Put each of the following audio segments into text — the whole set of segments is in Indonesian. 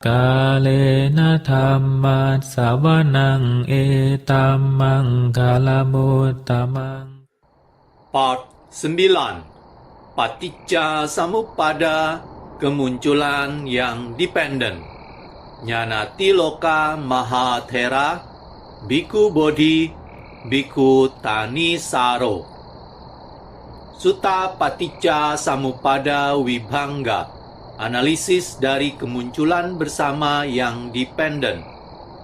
กาเลนะธัมมัสสวนังเอตัมมังคาลมุตตมัง Part 9. Paticca Samuppada, kemunculan yang dependen. Jnanatiloka Mahathera, Bhikkhu Bodhi, Bhikkhu Thanissaro. Sutta Paticca Samuppada Vibhanga, analisis dari kemunculan bersama yang dependen.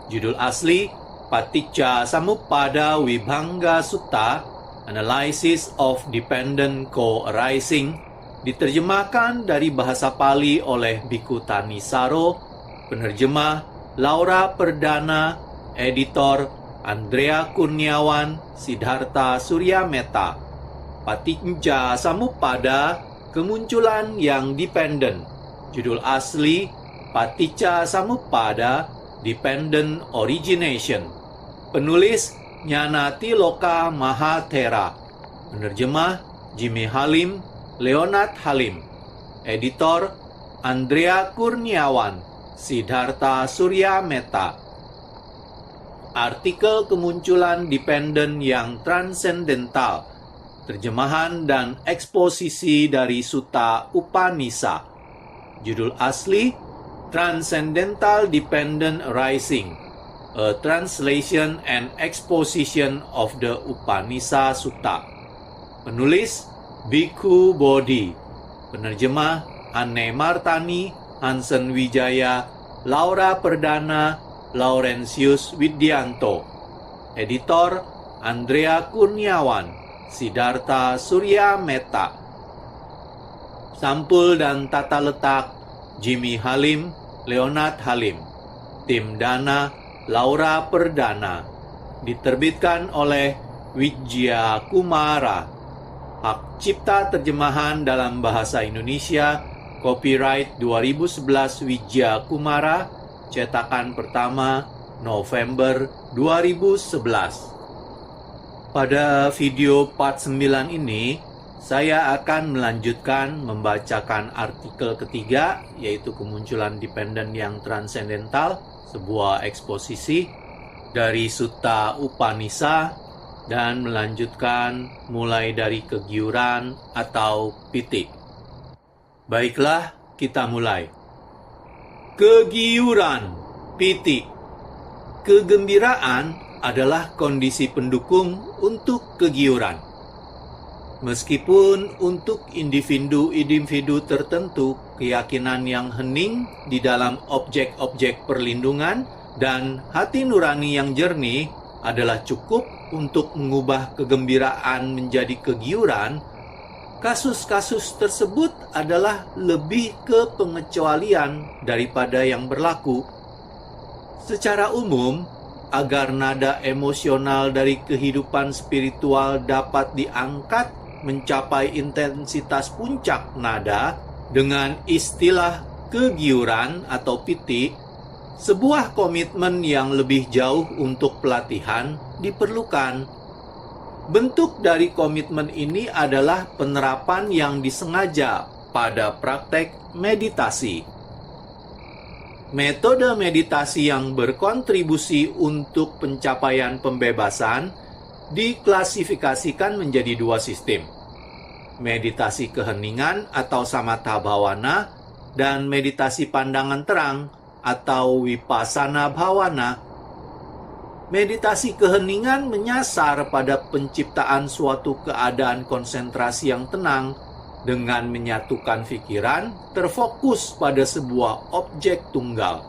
Judul asli Paticca Samuppada Vibhanga Sutta, Analysis of Dependent Co-arising, diterjemahkan dari bahasa Pali oleh Bhikkhu Thanissaro, penerjemah Laura Perdana, editor Andrea Kurniawan, Siddhartha Suryameta. Paticca Samuppada, kemunculan yang dependen. Judul asli Paticca Samuppada, Dependent Origination. Penulis Jnanatiloka Mahathera. Penerjemah Jimmy Halim, Leonard Halim. Editor Andrea Kurniawan, Siddhartha Suryameta. Artikel kemunculan dependen yang transendental. Terjemahan dan eksposisi dari Sutta Upanisa. Judul asli Transcendental Dependent Arising, a translation and exposition of the Upanisa Sutta. Penulis Bhikkhu Bodhi. Penerjemah Anne Martani, Hansen Wijaya, Laura Perdana, Laurentius Widianto. Editor Andrea Kurniawan, Siddhartha Suryameta. Sampul dan tata letak Jimmy Halim, Leonard Halim. Tim dana Laura Perdana. Diterbitkan oleh Wijaya Kumara. Hak cipta terjemahan dalam bahasa Indonesia, copyright 2011 Wijaya Kumara, cetakan pertama November 2011. Pada video part 9 ini, saya akan melanjutkan membacakan artikel ketiga, yaitu kemunculan dependen yang transendental, sebuah eksposisi dari Sutta Upanisa, dan melanjutkan mulai dari kegiuran atau piti. Baiklah, kita mulai. Kegiuran, piti. Kegembiraan adalah kondisi pendukung untuk kegiuran. Meskipun untuk individu-individu tertentu, keyakinan yang hening di dalam objek-objek perlindungan dan hati nurani yang jernih adalah cukup untuk mengubah kegembiraan menjadi kegiuran, kasus-kasus tersebut adalah lebih ke pengecualian daripada yang berlaku. Secara umum, agar nada emosional dari kehidupan spiritual dapat diangkat mencapai intensitas puncak nada dengan istilah kegiuran atau piti, sebuah komitmen yang lebih jauh untuk pelatihan diperlukan. Bentuk dari komitmen ini adalah penerapan yang disengaja pada praktek meditasi. Metode meditasi yang berkontribusi untuk pencapaian pembebasan diklasifikasikan menjadi dua sistem: meditasi keheningan atau samatha bhavana dan meditasi pandangan terang atau vipassana bhavana. Meditasi keheningan menyasar pada penciptaan suatu keadaan konsentrasi yang tenang dengan menyatukan pikiran terfokus pada sebuah objek tunggal.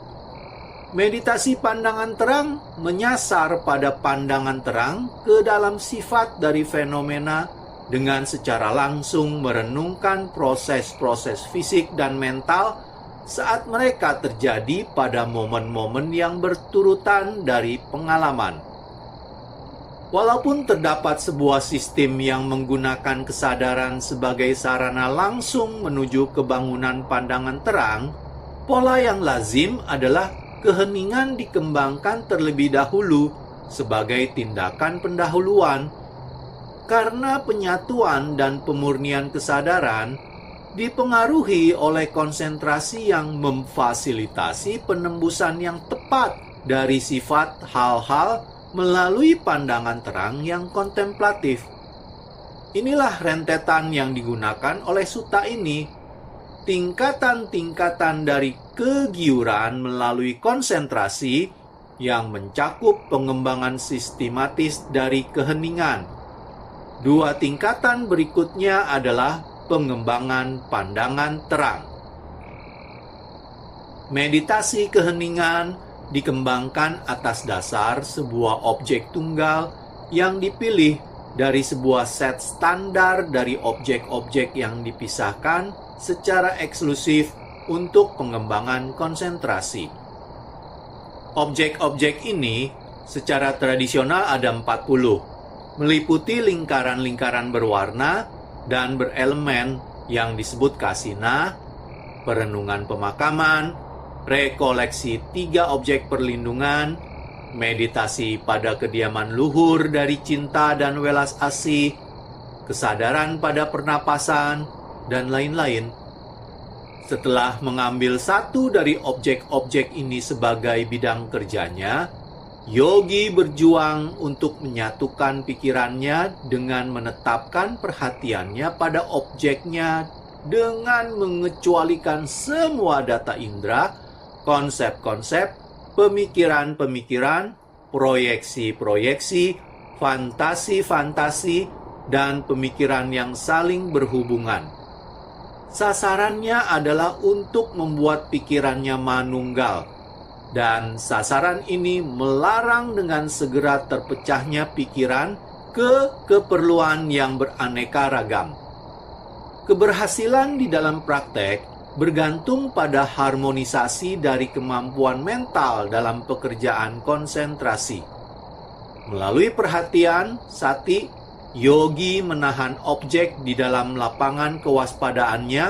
Meditasi pandangan terang menyasar pada pandangan terang ke dalam sifat dari fenomena dengan secara langsung merenungkan proses-proses fisik dan mental saat mereka terjadi pada momen-momen yang berturutan dari pengalaman. Walaupun terdapat sebuah sistem yang menggunakan kesadaran sebagai sarana langsung menuju kebangunan pandangan terang, pola yang lazim adalah keheningan dikembangkan terlebih dahulu sebagai tindakan pendahuluan. Karena penyatuan dan pemurnian kesadaran, dipengaruhi oleh konsentrasi yang memfasilitasi penembusan yang tepat dari sifat hal-hal melalui pandangan terang yang kontemplatif. Inilah rentetan yang digunakan oleh sutta ini. Tingkatan-tingkatan dari kegiuran melalui konsentrasi yang mencakup pengembangan sistematis dari keheningan. Dua tingkatan berikutnya adalah pengembangan pandangan terang. Meditasi keheningan dikembangkan atas dasar sebuah objek tunggal yang dipilih dari sebuah set standar dari objek-objek yang dipisahkan secara eksklusif untuk pengembangan konsentrasi. Objek-objek ini secara tradisional ada 40, meliputi lingkaran-lingkaran berwarna dan berelemen yang disebut kasina, perenungan pemakaman, rekoleksi 3 objek perlindungan, meditasi pada kediaman luhur dari cinta dan welas asih, kesadaran pada pernapasan, dan lain-lain. Setelah mengambil satu dari objek-objek ini sebagai bidang kerjanya, yogi berjuang untuk menyatukan pikirannya dengan menetapkan perhatiannya pada objeknya dengan mengecualikan semua data indera, konsep-konsep, pemikiran-pemikiran, proyeksi-proyeksi, fantasi-fantasi, dan pemikiran yang saling berhubungan. Sasarannya adalah untuk membuat pikirannya manunggal, dan sasaran ini melarang dengan segera terpecahnya pikiran ke keperluan yang beraneka ragam. Keberhasilan di dalam praktek bergantung pada harmonisasi dari kemampuan mental dalam pekerjaan konsentrasi. Melalui perhatian, sati, yogi menahan objek di dalam lapangan kewaspadaannya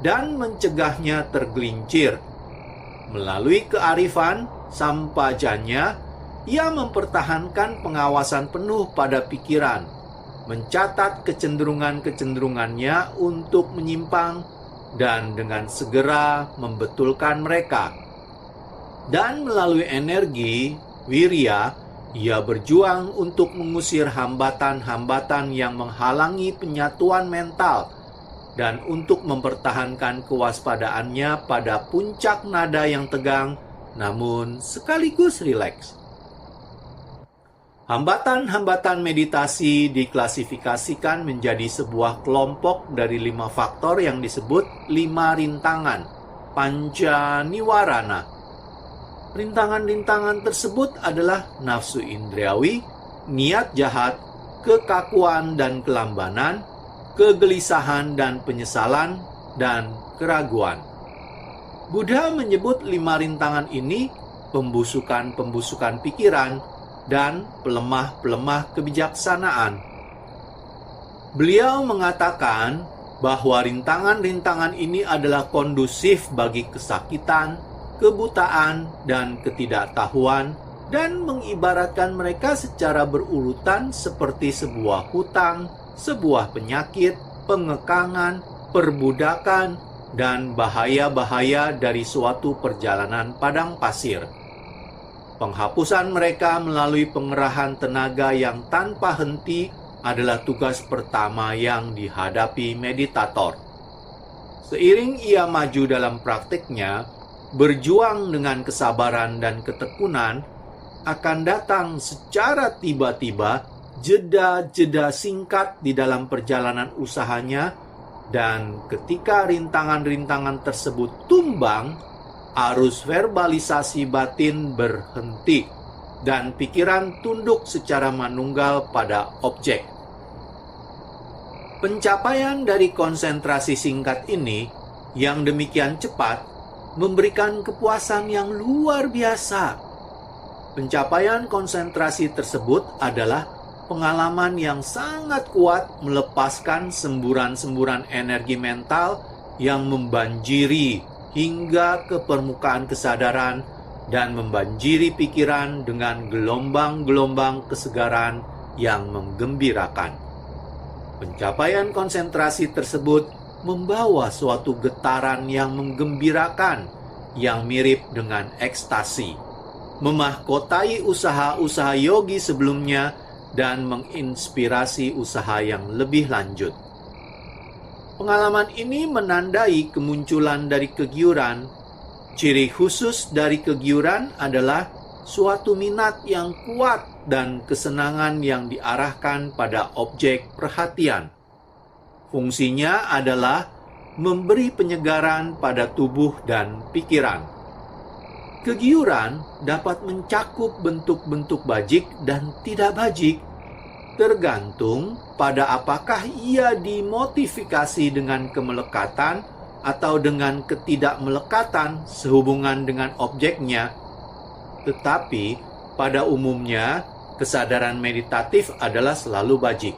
dan mencegahnya tergelincir. Melalui kearifan, sampajanya, ia mempertahankan pengawasan penuh pada pikiran, mencatat kecenderungan-kecenderungannya untuk menyimpang, dan dengan segera membetulkan mereka. Dan melalui energi, wirya, ia berjuang untuk mengusir hambatan-hambatan yang menghalangi penyatuan mental dan untuk mempertahankan kewaspadaannya pada puncak nada yang tegang namun sekaligus rileks. Hambatan-hambatan meditasi diklasifikasikan menjadi sebuah kelompok dari 5 faktor yang disebut 5 rintangan, panca niwarana. Rintangan-rintangan tersebut adalah nafsu indriawi, niat jahat, kekakuan dan kelambanan, kegelisahan dan penyesalan, dan keraguan. Buddha menyebut 5 rintangan ini pembusukan-pembusukan pikiran dan pelemah-pelemah kebijaksanaan. Beliau mengatakan bahwa rintangan-rintangan ini adalah kondusif bagi kesakitan, kebutaan, dan ketidaktahuan, dan mengibaratkan mereka secara berurutan seperti sebuah hutang, sebuah penyakit, pengekangan, perbudakan, dan bahaya-bahaya dari suatu perjalanan padang pasir. Penghapusan mereka melalui pengerahan tenaga yang tanpa henti adalah tugas pertama yang dihadapi meditator. Seiring ia maju dalam praktiknya, berjuang dengan kesabaran dan ketekunan, akan datang secara tiba-tiba jeda-jeda singkat di dalam perjalanan usahanya, dan ketika rintangan-rintangan tersebut tumbang, arus verbalisasi batin berhenti, dan pikiran tunduk secara manunggal pada objek. Pencapaian dari konsentrasi singkat ini, yang demikian cepat, memberikan kepuasan yang luar biasa. Pencapaian konsentrasi tersebut adalah pengalaman yang sangat kuat melepaskan semburan-semburan energi mental yang membanjiri hingga ke permukaan kesadaran dan membanjiri pikiran dengan gelombang-gelombang kesegaran yang menggembirakan. Pencapaian konsentrasi tersebut membawa suatu getaran yang menggembirakan yang mirip dengan ekstasi, memahkotai usaha-usaha yogi sebelumnya dan menginspirasi usaha yang lebih lanjut. Pengalaman ini menandai kemunculan dari kegiuran. Ciri khusus dari kegiuran adalah suatu minat yang kuat dan kesenangan yang diarahkan pada objek perhatian. Fungsinya adalah memberi penyegaran pada tubuh dan pikiran. Kegiuran dapat mencakup bentuk-bentuk bajik dan tidak bajik, tergantung pada apakah ia dimodifikasi dengan kemelekatan atau dengan ketidakmelekatan sehubungan dengan objeknya. Tetapi pada umumnya, kesadaran meditatif adalah selalu bajik.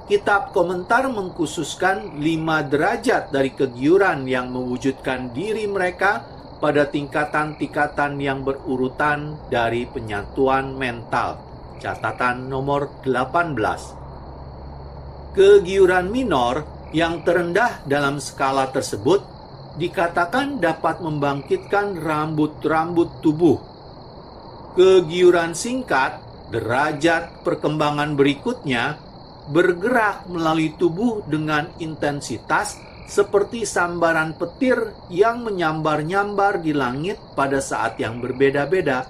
Kitab komentar mengkhususkan 5 derajat dari kegiuran yang mewujudkan diri mereka pada tingkatan-tingkatan yang berurutan dari penyatuan mental. Catatan nomor 18. Kegiuran minor yang terendah dalam skala tersebut dikatakan dapat membangkitkan rambut-rambut tubuh. Kegiuran singkat, derajat perkembangan berikutnya, bergerak melalui tubuh dengan intensitas seperti sambaran petir yang menyambar-nyambar di langit pada saat yang berbeda-beda.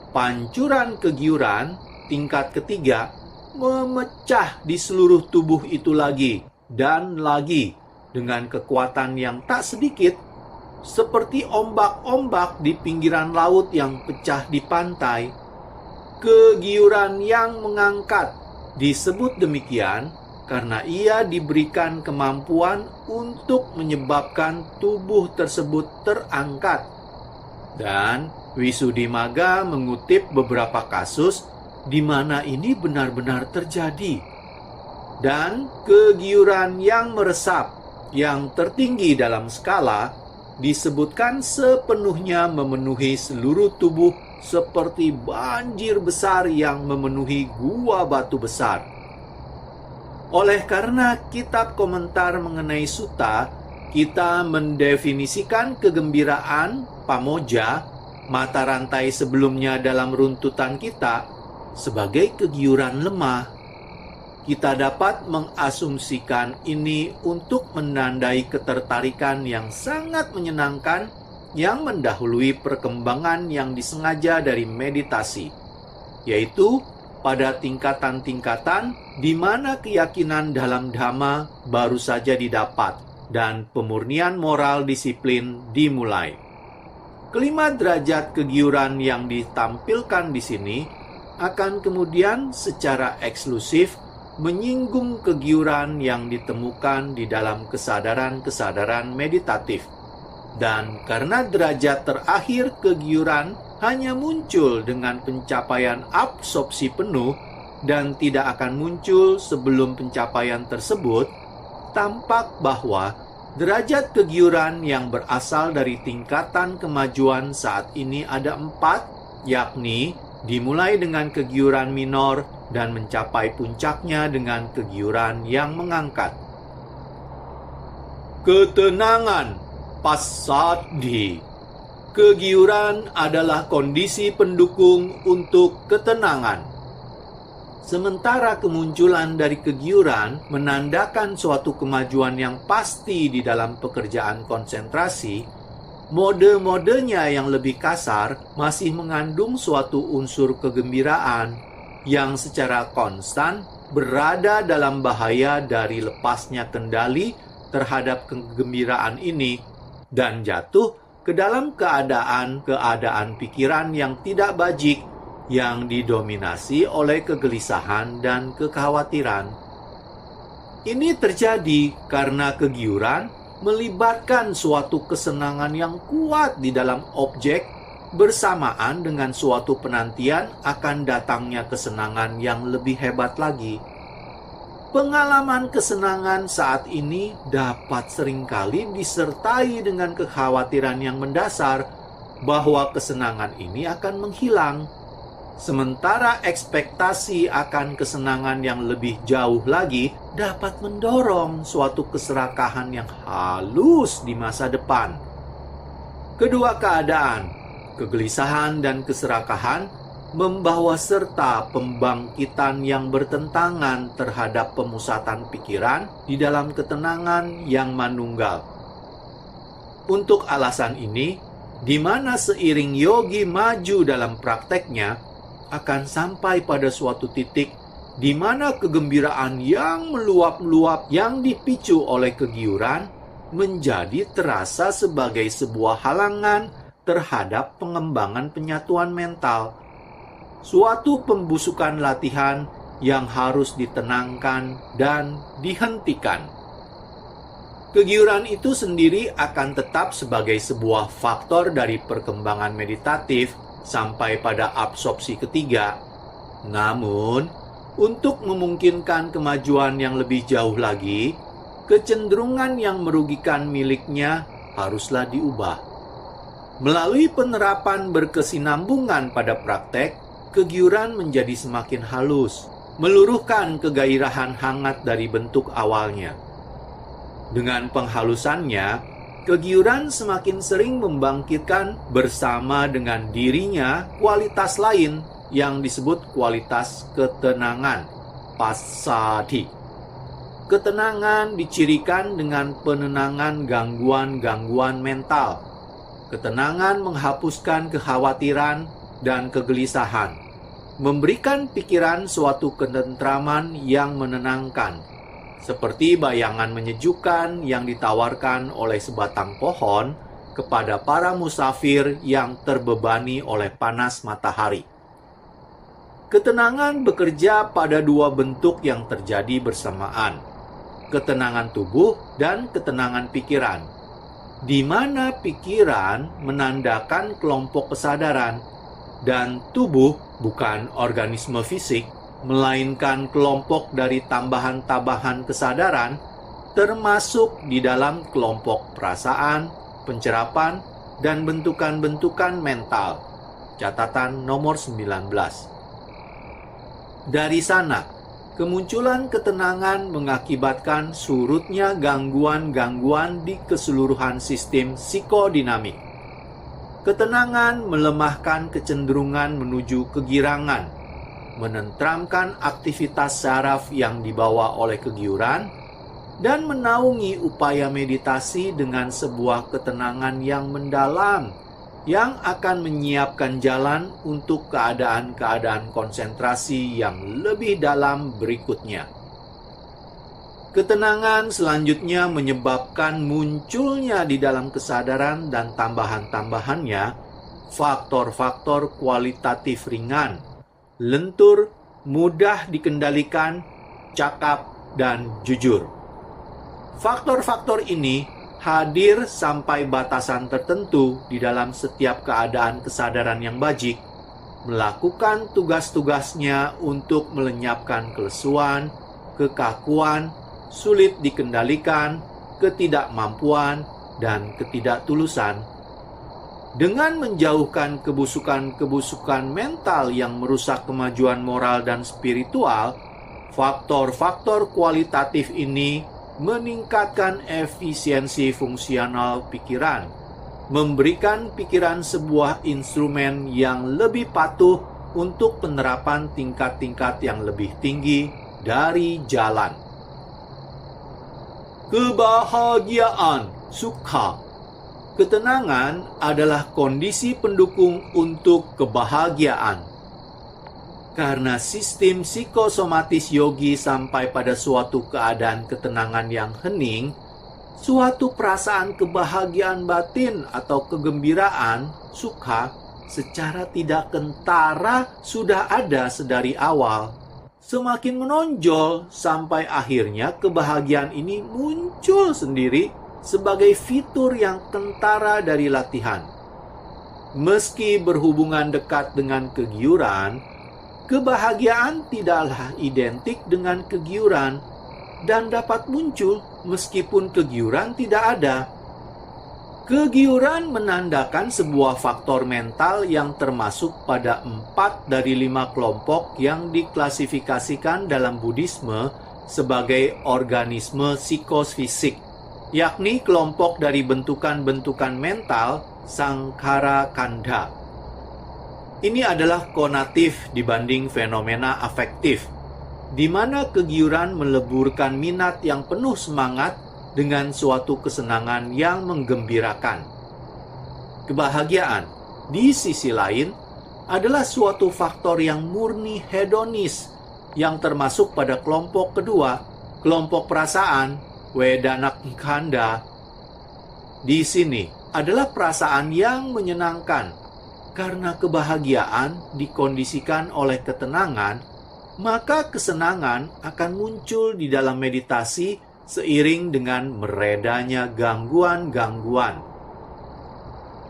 Pancuran kegiuran tingkat ketiga memecah di seluruh tubuh itu lagi dan lagi dengan kekuatan yang tak sedikit, seperti ombak-ombak di pinggiran laut yang pecah di pantai. Kegiuran yang mengangkat disebut demikian karena ia diberikan kemampuan untuk menyebabkan tubuh tersebut terangkat. Dan Wisuddhimagga mengutip beberapa kasus di mana ini benar-benar terjadi. Dan kegiuran yang meresap, yang tertinggi dalam skala, disebutkan sepenuhnya memenuhi seluruh tubuh seperti banjir besar yang memenuhi gua batu besar. Oleh karena kitab komentar mengenai sutta, kita mendefinisikan kegembiraan, pamoja, mata rantai sebelumnya dalam runtutan kita, sebagai kegiuran lemah. Kita dapat mengasumsikan ini untuk menandai ketertarikan yang sangat menyenangkan yang mendahului perkembangan yang disengaja dari meditasi, yaitu pada tingkatan-tingkatan di mana keyakinan dalam Dhamma baru saja didapat dan pemurnian moral disiplin dimulai. Kelima derajat kegiuran yang ditampilkan di sini akan kemudian secara eksklusif menyinggung kegiuran yang ditemukan di dalam kesadaran-kesadaran meditatif. Dan karena derajat terakhir kegiuran hanya muncul dengan pencapaian absorpsi penuh dan tidak akan muncul sebelum pencapaian tersebut, tampak bahwa derajat kegiuran yang berasal dari tingkatan kemajuan saat ini ada 4, yakni dimulai dengan kegiuran minor dan mencapai puncaknya dengan kegiuran yang mengangkat. Ketenangan Passaddhi. Kegiuran adalah kondisi pendukung untuk ketenangan. Sementara kemunculan dari kegiuran menandakan suatu kemajuan yang pasti di dalam pekerjaan konsentrasi, mode-modenya yang lebih kasar masih mengandung suatu unsur kegembiraan yang secara konstan berada dalam bahaya dari lepasnya kendali terhadap kegembiraan ini dan jatuh ke dalam keadaan pikiran yang tidak bajik yang didominasi oleh kegelisahan dan kekhawatiran. Ini terjadi karena kegiuran melibatkan suatu kesenangan yang kuat di dalam objek bersamaan dengan suatu penantian akan datangnya kesenangan yang lebih hebat lagi. Pengalaman kesenangan saat ini dapat seringkali disertai dengan kekhawatiran yang mendasar bahwa kesenangan ini akan menghilang. Sementara ekspektasi akan kesenangan yang lebih jauh lagi dapat mendorong suatu keserakahan yang halus di masa depan. Kedua keadaan, kegelisahan dan keserakahan, membawa serta pembangkitan yang bertentangan terhadap pemusatan pikiran di dalam ketenangan yang manunggal. Untuk alasan ini, di mana seiring yogi maju dalam prakteknya, akan sampai pada suatu titik di mana kegembiraan yang meluap-luap yang dipicu oleh kegiuran menjadi terasa sebagai sebuah halangan terhadap pengembangan penyatuan mental. Suatu pembusukan latihan yang harus ditenangkan dan dihentikan. Kegiuran itu sendiri akan tetap sebagai sebuah faktor dari perkembangan meditatif sampai pada absorpsi ketiga. Namun, untuk memungkinkan kemajuan yang lebih jauh lagi, kecenderungan yang merugikan miliknya haruslah diubah. Melalui penerapan berkesinambungan pada praktek, kegiuran menjadi semakin halus, meluruhkan kegairahan hangat dari bentuk awalnya. Dengan penghalusannya, kegiuran semakin sering membangkitkan bersama dengan dirinya kualitas lain yang disebut kualitas ketenangan, passaddhi. Ketenangan dicirikan dengan penenangan gangguan-gangguan mental. Ketenangan menghapuskan kekhawatiran dan kegelisahan, memberikan pikiran suatu ketentraman yang menenangkan, seperti bayangan menyejukkan yang ditawarkan oleh sebatang pohon kepada para musafir yang terbebani oleh panas matahari. Ketenangan bekerja pada dua bentuk yang terjadi bersamaan, ketenangan tubuh dan ketenangan pikiran, di mana pikiran menandakan kelompok kesadaran dan tubuh bukan organisme fisik, melainkan kelompok dari tambahan-tambahan kesadaran, termasuk di dalam kelompok perasaan, pencerapan, dan bentukan-bentukan mental. Catatan nomor 19. Dari sana, kemunculan ketenangan mengakibatkan surutnya gangguan-gangguan di keseluruhan sistem psikodinamik. Ketenangan melemahkan kecenderungan menuju kegirangan, menenteramkan aktivitas saraf yang dibawa oleh kegiuran, dan menaungi upaya meditasi dengan sebuah ketenangan yang mendalam, yang akan menyiapkan jalan untuk keadaan-keadaan konsentrasi yang lebih dalam berikutnya. Ketenangan selanjutnya menyebabkan munculnya di dalam kesadaran dan tambahan-tambahannya faktor-faktor kualitatif ringan, lentur, mudah dikendalikan, cakap, dan jujur. Faktor-faktor ini hadir sampai batasan tertentu di dalam setiap keadaan kesadaran yang bajik, melakukan tugas-tugasnya untuk melenyapkan kelesuan, kekakuan, sulit dikendalikan, ketidakmampuan, dan ketidaktulusan. Dengan menjauhkan kebusukan-kebusukan mental yang merusak kemajuan moral dan spiritual, faktor-faktor kualitatif ini meningkatkan efisiensi fungsional pikiran, memberikan pikiran sebuah instrumen yang lebih patuh untuk penerapan tingkat-tingkat yang lebih tinggi dari jalan. Kebahagiaan, sukha. Ketenangan adalah kondisi pendukung untuk kebahagiaan. Karena sistem psikosomatis yogi sampai pada suatu keadaan ketenangan yang hening, suatu perasaan kebahagiaan batin atau kegembiraan, sukha, secara tidak kentara sudah ada sedari awal. Semakin menonjol sampai akhirnya kebahagiaan ini muncul sendiri sebagai fitur yang kentara dari latihan. Meski berhubungan dekat dengan kegiuran, kebahagiaan tidaklah identik dengan kegiuran dan dapat muncul meskipun kegiuran tidak ada. Kegiuran menandakan sebuah faktor mental yang termasuk pada 4 dari 5 kelompok yang diklasifikasikan dalam Buddhisme sebagai organisme psikofisik, yakni kelompok dari bentukan-bentukan mental Sankhara Khandha. Ini adalah konatif dibanding fenomena afektif, di mana kegiuran meleburkan minat yang penuh semangat dengan suatu kesenangan yang menggembirakan. Kebahagiaan, di sisi lain, adalah suatu faktor yang murni hedonis yang termasuk pada kelompok kedua, kelompok perasaan, Vedana Khandha. Di sini adalah perasaan yang menyenangkan, karena kebahagiaan dikondisikan oleh ketenangan, maka kesenangan akan muncul di dalam meditasi seiring dengan meredanya gangguan-gangguan.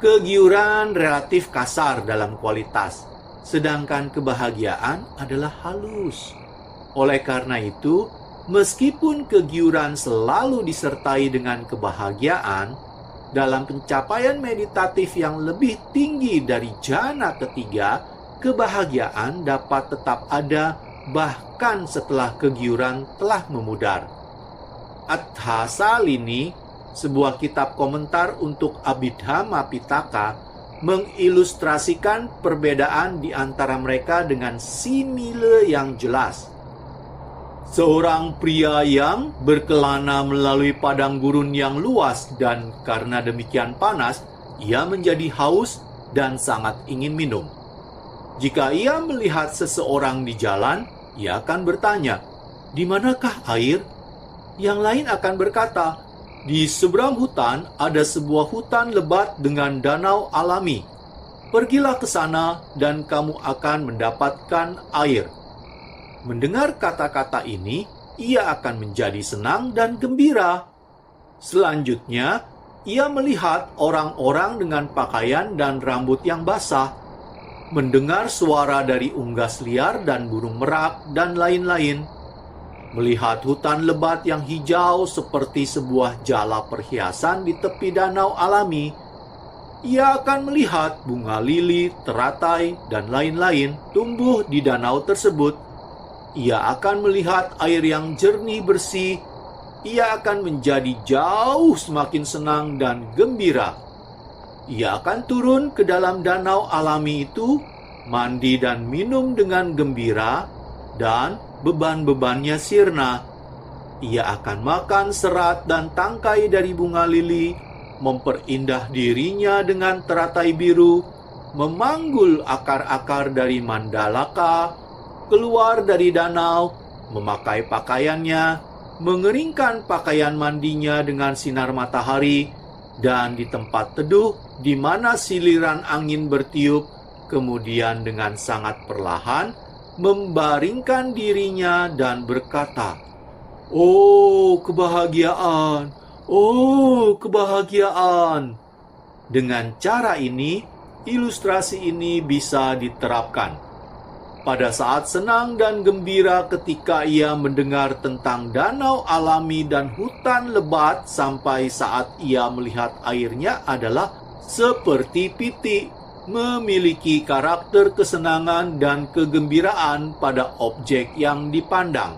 Kegiuran relatif kasar dalam kualitas, sedangkan kebahagiaan adalah halus. Oleh karena itu, meskipun kegiuran selalu disertai dengan kebahagiaan, dalam pencapaian meditatif yang lebih tinggi dari jhana ketiga, kebahagiaan dapat tetap ada bahkan setelah kegiuran telah memudar. Attha Salini, sebuah kitab komentar untuk Abhidhamma Pitaka, mengilustrasikan perbedaan di antara mereka dengan simile yang jelas. Seorang pria yang berkelana melalui padang gurun yang luas dan karena demikian panas, ia menjadi haus dan sangat ingin minum. Jika ia melihat seseorang di jalan, ia akan bertanya, "Di manakah air?" Yang lain akan berkata, "Di seberang hutan ada sebuah hutan lebat dengan danau alami. Pergilah ke sana dan kamu akan mendapatkan air." Mendengar kata-kata ini, ia akan menjadi senang dan gembira. Selanjutnya, ia melihat orang-orang dengan pakaian dan rambut yang basah, mendengar suara dari unggas liar dan burung merak dan lain-lain. Melihat hutan lebat yang hijau seperti sebuah jala perhiasan di tepi danau alami, ia akan melihat bunga lili, teratai, dan lain-lain tumbuh di danau tersebut. Ia akan melihat air yang jernih bersih. Ia akan menjadi jauh semakin senang dan gembira. Ia akan turun ke dalam danau alami itu, mandi dan minum dengan gembira, dan beban-bebannya sirna. Ia akan makan serat dan tangkai dari bunga lili, memperindah dirinya dengan teratai biru, memanggul akar-akar dari mandalaka, keluar dari danau, memakai pakaiannya, mengeringkan pakaian mandinya dengan sinar matahari, dan di tempat teduh di mana siliran angin bertiup, kemudian dengan sangat perlahan membaringkan dirinya dan berkata, "Oh, kebahagiaan! Oh, kebahagiaan!" Dengan cara ini, ilustrasi ini bisa diterapkan. Pada saat senang dan gembira ketika ia mendengar tentang danau alami dan hutan lebat sampai saat ia melihat airnya adalah seperti pitik, memiliki karakter kesenangan dan kegembiraan pada objek yang dipandang.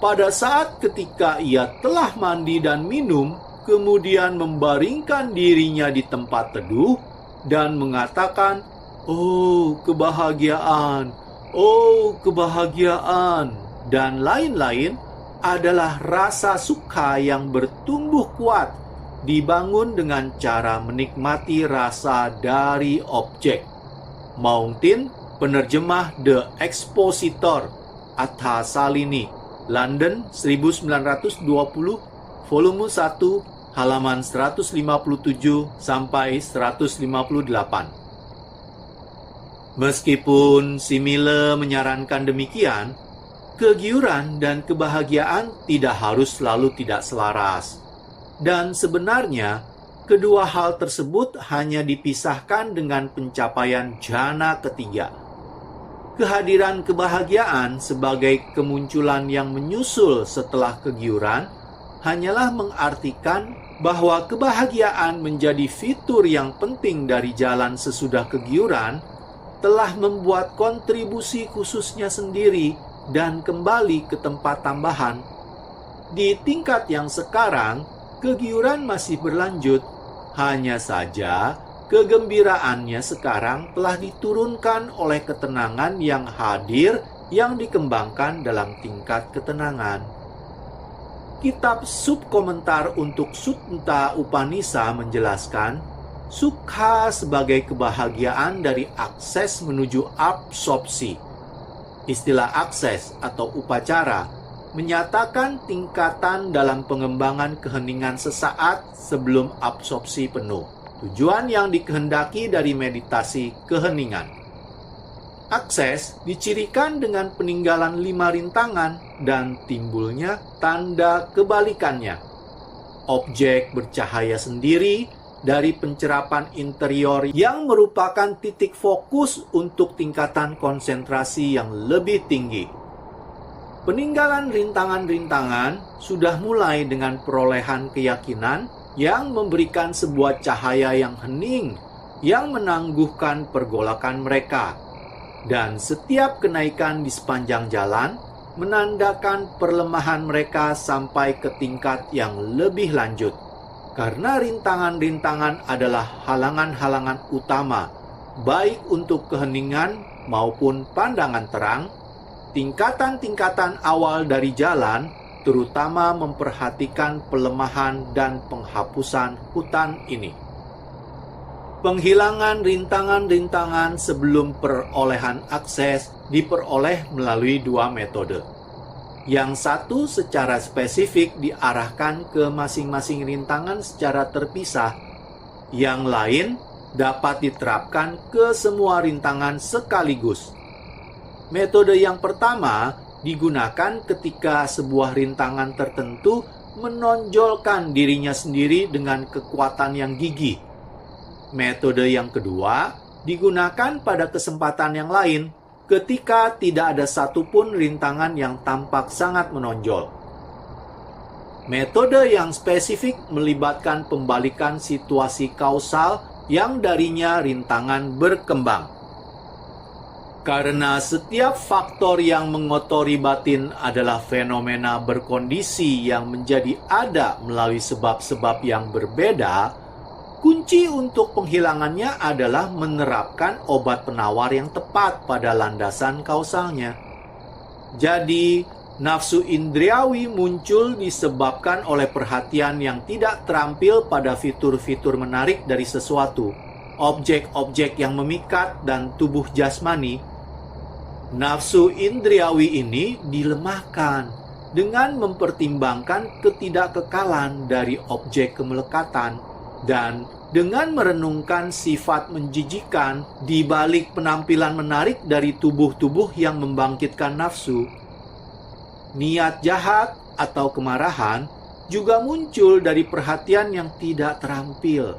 Pada saat ketika ia telah mandi dan minum, kemudian membaringkan dirinya di tempat teduh dan mengatakan, "Oh, kebahagiaan! Oh, kebahagiaan!" dan lain-lain adalah rasa suka yang bertumbuh kuat, dibangun dengan cara menikmati rasa dari objek. Maung Tin, penerjemah The Expositor, Attha Salini, London 1920, volume 1, halaman 157 sampai 158. Meskipun Simile menyarankan demikian, kegiuran dan kebahagiaan tidak harus selalu tidak selaras. Dan sebenarnya, kedua hal tersebut hanya dipisahkan dengan pencapaian jhana ketiga. Kehadiran kebahagiaan sebagai kemunculan yang menyusul setelah kegiuran hanyalah mengartikan bahwa kebahagiaan menjadi fitur yang penting dari jalan sesudah kegiuran, telah membuat kontribusi khususnya sendiri dan kembali ke tempat tambahan. Di tingkat yang sekarang, kegiuran masih berlanjut, hanya saja kegembiraannya sekarang telah diturunkan oleh ketenangan yang hadir yang dikembangkan dalam tingkat ketenangan. Kitab subkomentar untuk Sutta Upanisa menjelaskan, sukha sebagai kebahagiaan dari akses menuju absorpsi. Istilah akses atau upacara menyatakan tingkatan dalam pengembangan keheningan sesaat sebelum absorpsi penuh. Tujuan yang dikehendaki dari meditasi keheningan. Akses dicirikan dengan peninggalan 5 rintangan dan timbulnya tanda kebalikannya. Objek bercahaya sendiri dari pencerapan interior yang merupakan titik fokus untuk tingkatan konsentrasi yang lebih tinggi. Peninggalan rintangan-rintangan sudah mulai dengan perolehan keyakinan yang memberikan sebuah cahaya yang hening yang menangguhkan pergolakan mereka. Dan setiap kenaikan di sepanjang jalan menandakan perlemahan mereka sampai ke tingkat yang lebih lanjut. Karena rintangan-rintangan adalah halangan-halangan utama, baik untuk keheningan maupun pandangan terang, tingkatan-tingkatan awal dari jalan terutama memperhatikan pelemahan dan penghapusan hutan ini. Penghilangan rintangan-rintangan sebelum perolehan akses diperoleh melalui 2 metode. Yang satu secara spesifik diarahkan ke masing-masing rintangan secara terpisah. Yang lain dapat diterapkan ke semua rintangan sekaligus. Metode yang pertama digunakan ketika sebuah rintangan tertentu menonjolkan dirinya sendiri dengan kekuatan yang gigih. Metode yang kedua digunakan pada kesempatan yang lain ketika tidak ada satupun rintangan yang tampak sangat menonjol. Metode yang spesifik melibatkan pembalikan situasi kausal yang darinya rintangan berkembang. Karena setiap faktor yang mengotori batin adalah fenomena berkondisi yang menjadi ada melalui sebab-sebab yang berbeda, kunci untuk penghilangannya adalah menerapkan obat penawar yang tepat pada landasan kausalnya. Jadi, nafsu indriawi muncul disebabkan oleh perhatian yang tidak terampil pada fitur-fitur menarik dari sesuatu, objek-objek yang memikat dan tubuh jasmani. Nafsu indriawi ini dilemahkan dengan mempertimbangkan ketidakkekalan dari objek kemelekatan dan dengan merenungkan sifat menjijikan di balik penampilan menarik dari tubuh-tubuh yang membangkitkan nafsu. Niat jahat atau kemarahan juga muncul dari perhatian yang tidak terampil.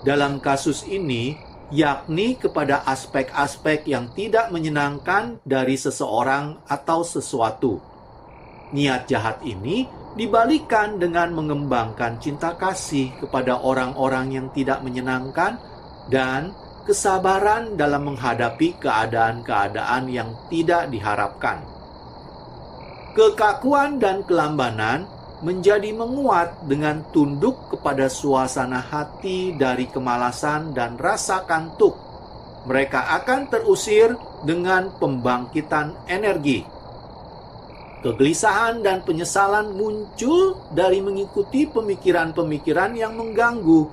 Dalam kasus ini, yakni kepada aspek-aspek yang tidak menyenangkan dari seseorang atau sesuatu. Niat jahat ini dibalikan dengan mengembangkan cinta kasih kepada orang-orang yang tidak menyenangkan dan kesabaran dalam menghadapi keadaan-keadaan yang tidak diharapkan. Kekakuan dan kelambanan menjadi menguat dengan tunduk kepada suasana hati dari kemalasan dan rasa kantuk. Mereka akan terusir dengan pembangkitan energi. Kegelisahan dan penyesalan muncul dari mengikuti pemikiran-pemikiran yang mengganggu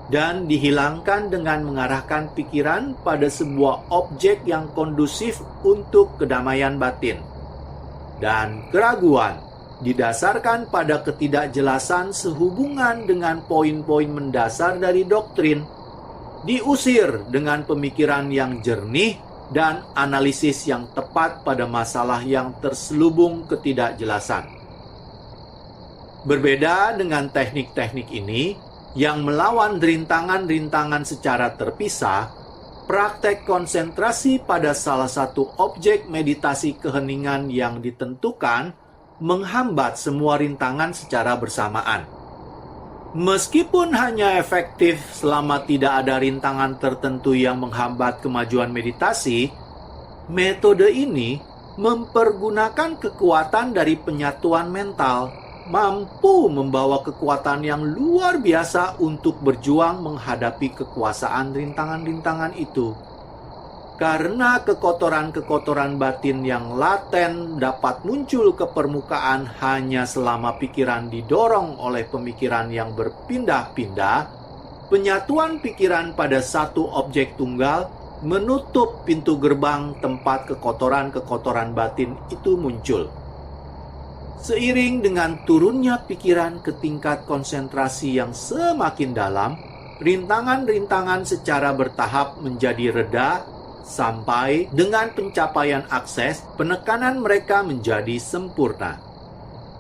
dan dihilangkan dengan mengarahkan pikiran pada sebuah objek yang kondusif untuk kedamaian batin. Dan keraguan didasarkan pada ketidakjelasan sehubungan dengan poin-poin mendasar dari doktrin, diusir dengan pemikiran yang jernih dan analisis yang tepat pada masalah yang terselubung ketidakjelasan. Berbeda dengan teknik-teknik ini yang melawan rintangan-rintangan secara terpisah, praktek konsentrasi pada salah satu objek meditasi keheningan yang ditentukan menghambat semua rintangan secara bersamaan. Meskipun hanya efektif selama tidak ada rintangan tertentu yang menghambat kemajuan meditasi, metode ini mempergunakan kekuatan dari penyatuan mental, mampu membawa kekuatan yang luar biasa untuk berjuang menghadapi kekuasaan rintangan-rintangan itu. Karena kekotoran-kekotoran batin yang laten dapat muncul ke permukaan hanya selama pikiran didorong oleh pemikiran yang berpindah-pindah, penyatuan pikiran pada satu objek tunggal menutup pintu gerbang tempat kekotoran-kekotoran batin itu muncul. Seiring dengan turunnya pikiran ke tingkat konsentrasi yang semakin dalam, rintangan-rintangan secara bertahap menjadi reda, sampai dengan pencapaian akses, penekanan mereka menjadi sempurna.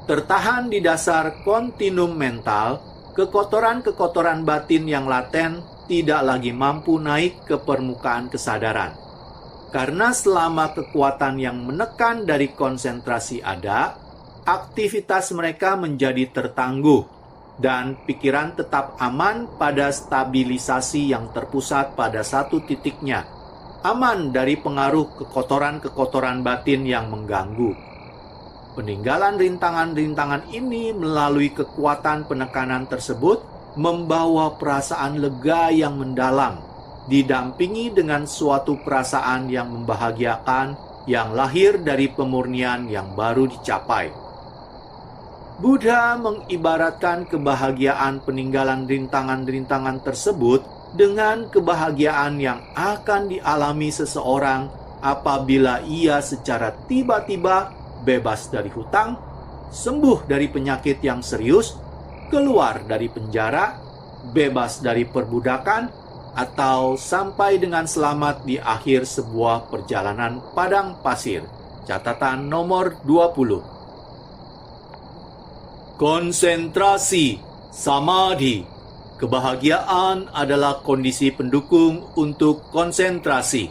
Tertahan di dasar kontinum mental, kekotoran-kekotoran batin yang laten tidak lagi mampu naik ke permukaan kesadaran. Karena selama kekuatan yang menekan dari konsentrasi ada, aktivitas mereka menjadi tertangguh, dan pikiran tetap aman pada stabilisasi yang terpusat pada satu titiknya, aman dari pengaruh kekotoran-kekotoran batin yang mengganggu. Peninggalan rintangan-rintangan ini melalui kekuatan penekanan tersebut membawa perasaan lega yang mendalam, didampingi dengan suatu perasaan yang membahagiakan yang lahir dari pemurnian yang baru dicapai. Buddha mengibaratkan kebahagiaan peninggalan rintangan-rintangan tersebut dengan kebahagiaan yang akan dialami seseorang apabila ia secara tiba-tiba bebas dari hutang, sembuh dari penyakit yang serius, keluar dari penjara, bebas dari perbudakan, atau sampai dengan selamat di akhir sebuah perjalanan padang pasir. Catatan nomor 20. Konsentrasi, samadhi. Kebahagiaan adalah kondisi pendukung untuk konsentrasi.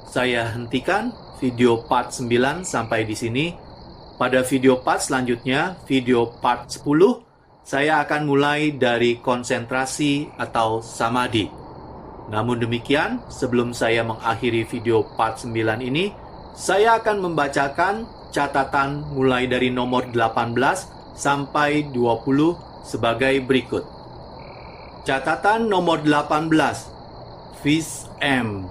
Saya hentikan video part 9 sampai di sini. Pada video part selanjutnya, video part 10, saya akan mulai dari konsentrasi atau samadhi. Namun demikian, sebelum saya mengakhiri video part 9 ini, saya akan membacakan catatan mulai dari nomor 18 sampai 20 sebagai berikut. Catatan nomor 18, Vis-M.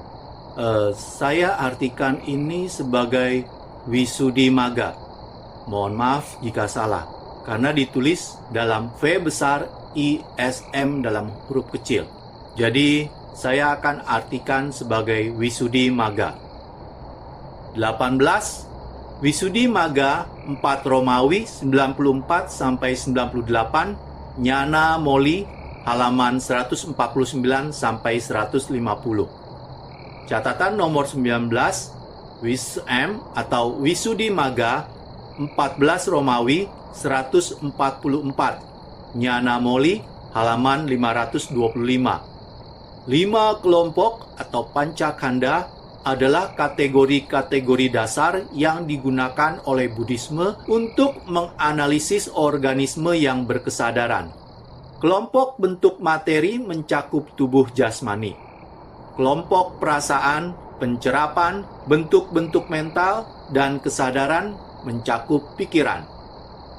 Saya artikan ini sebagai Visuddhimagga. Mohon maaf jika salah, karena ditulis dalam V besar ISM dalam huruf kecil. Jadi, saya akan artikan sebagai Visuddhimagga. 18, Visuddhimagga 4 Romawi 94 sampai 98, Nyana Moli halaman 149 sampai 150. Catatan nomor 19, Vis-M atau Visuddhimagga 14 Romawi 144, Nyana Moli halaman 525. 5 kelompok atau pancakanda adalah kategori-kategori dasar yang digunakan oleh Buddhisme untuk menganalisis organisme yang berkesadaran. Kelompok bentuk materi mencakup tubuh jasmani. Kelompok perasaan, pencerapan, bentuk-bentuk mental, dan kesadaran mencakup pikiran.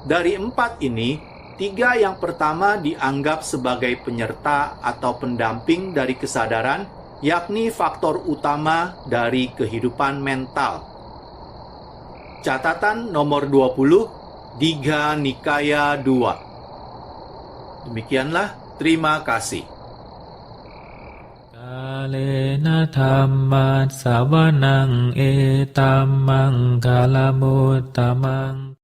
Dari 4 ini, 3 yang pertama dianggap sebagai penyerta atau pendamping dari kesadaran, yakni faktor utama dari kehidupan mental. Catatan nomor 20, Digha Nikaya 2. Demikianlah, terima kasih. Kalena dhammat savanang etammang kalamutamang